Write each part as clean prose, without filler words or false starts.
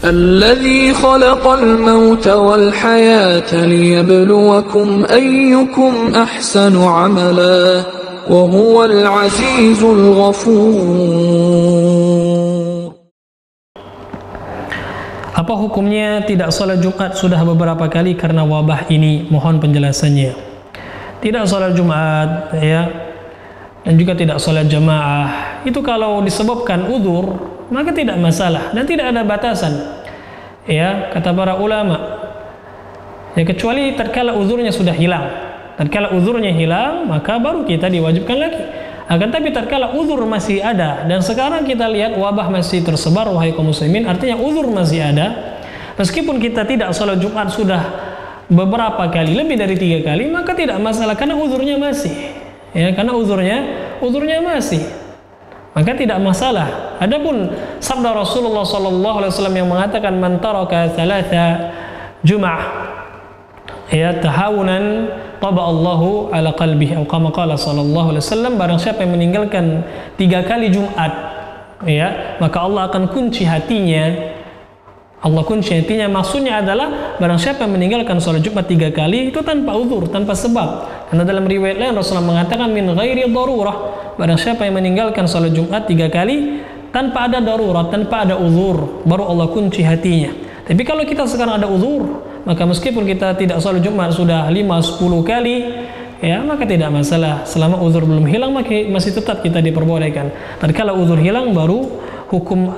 الذي خلق الموت والحياة ليبلوكم أيكم أحسن عملا وهو العزيز الغفور. Apa hukumnya tidak salat Jumat sudah beberapa kali karena wabah ini? Mohon penjelasannya. Tidak salat Jumat ya, dan juga tidak salat jamaah itu kalau disebabkan uzur maka tidak masalah dan tidak ada batasan ya, kata para ulama ya, kecuali tatkala uzurnya sudah hilang. Tatkala uzurnya hilang maka baru kita diwajibkan lagi. Akan tapi tatkala uzur masih ada, dan sekarang kita lihat wabah masih tersebar, wahai kaum muslimin, artinya uzur masih ada, meskipun kita tidak salat Jumat sudah beberapa kali, lebih dari 3 kali, maka tidak masalah karena uzurnya masih ya, karena uzurnya masih, maka tidak masalah. Adapun sabda Rasulullah SAW yang mengatakan man taraka thalatha jum'ah ya tahawunan taba Allahu ala qalbihi, atau kama qala sallallahu alaihi wasallam, barang siapa yang meninggalkan 3 kali Jumat ya, maka Allah akan kunci hatinya. Allah kunci hatinya maksudnya adalah barang siapa yang meninggalkan salat Jumat 3 kali itu tanpa uzur, tanpa sebab. Karena dalam riwayat lain Rasulullah mengatakan min ghairi darurah, barang siapa yang meninggalkan salat Jumat 3 kali tanpa ada darurat, tanpa ada uzur, baru Allah kunci hatinya. Tapi kalau kita sekarang ada uzur, maka meskipun kita tidak salat Jumat sudah 5-10 kali ya, maka tidak masalah. Selama uzur belum hilang maka masih tetap kita diperbolehkan. Dan kalau uzur hilang baru hukum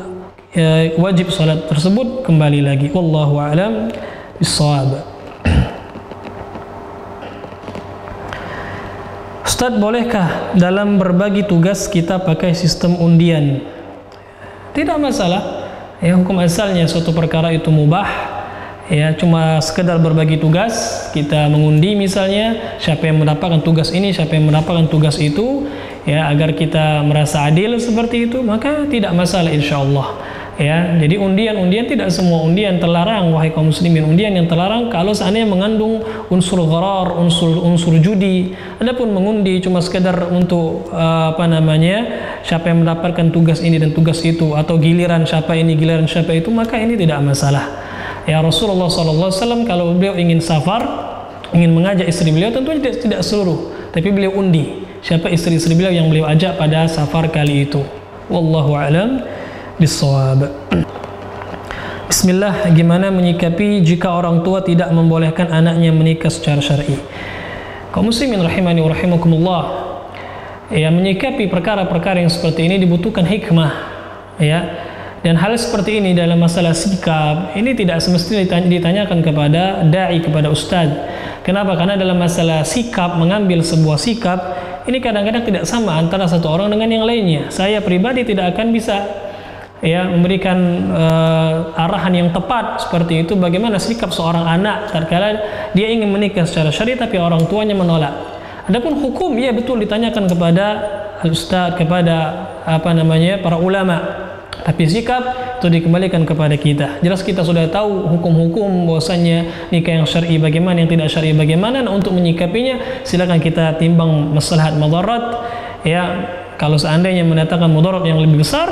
wajib salat tersebut kembali lagi. Wallahu a'lam bissawab. Ustaz, bolehkah dalam berbagi tugas kita pakai sistem undian? Tidak masalah ya, hukum asalnya suatu perkara itu mubah ya, cuma sekedar berbagi tugas, kita mengundi misalnya siapa yang mendapatkan tugas ini, siapa yang mendapatkan tugas itu ya, agar kita merasa adil seperti itu, maka tidak masalah insyaallah ya. Jadi undian tidak semua undian terlarang, wahai kaum muslimin. Undian yang terlarang kalau seandainya mengandung unsur gharar, unsur judi. Adapun mengundi cuma sekedar untuk siapa yang mendapatkan tugas ini dan tugas itu, atau giliran siapa ini, giliran siapa itu, maka ini tidak masalah ya. Rasulullah SAW kalau beliau ingin safar, ingin mengajak istri beliau, tentunya tidak seluruh, tapi beliau undi siapa istri-istri beliau yang beliau ajak pada safar kali itu. Wallahu a'lam bissawab. Bismillah, gimana menyikapi jika orang tua tidak membolehkan anaknya menikah secara syar'i? Kaum muslimin rahimani wa rahimakumullah ya, menyikapi perkara-perkara yang seperti ini dibutuhkan hikmah ya, dan hal seperti ini dalam masalah sikap ini tidak semestinya ditanyakan kepada dai, kepada ustaz. Kenapa? Karena dalam masalah sikap, mengambil sebuah sikap ini kadang-kadang tidak sama antara satu orang dengan yang lainnya. Saya pribadi tidak akan bisa ya memberikan arahan yang tepat seperti itu, bagaimana sikap seorang anak tatkala dia ingin menikah secara syar'i tapi orang tuanya menolak. Adapun hukum ya betul ditanyakan kepada ustaz, kepada para ulama, tapi sikap itu dikembalikan kepada kita. Jelas kita sudah tahu hukum-hukum bahwasanya nikah yang syar'i bagaimana, yang tidak syar'i bagaimana. Nah, untuk menyikapinya silakan kita timbang maslahat madarat ya. Kalau seandainya mendatangkan mudarat yang lebih besar,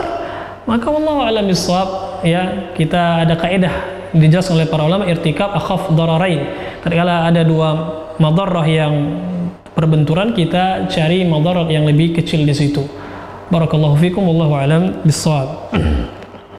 maka wallahu a'lam bissawab ya, kita ada kaidah dijelaskan oleh para ulama, irtikab akhaf dararain. Tatkala ada 2 madarrah yang berbenturan, kita cari madarat yang lebih kecil di situ. Barakallahu fikum, wallahu a'lam bissawab.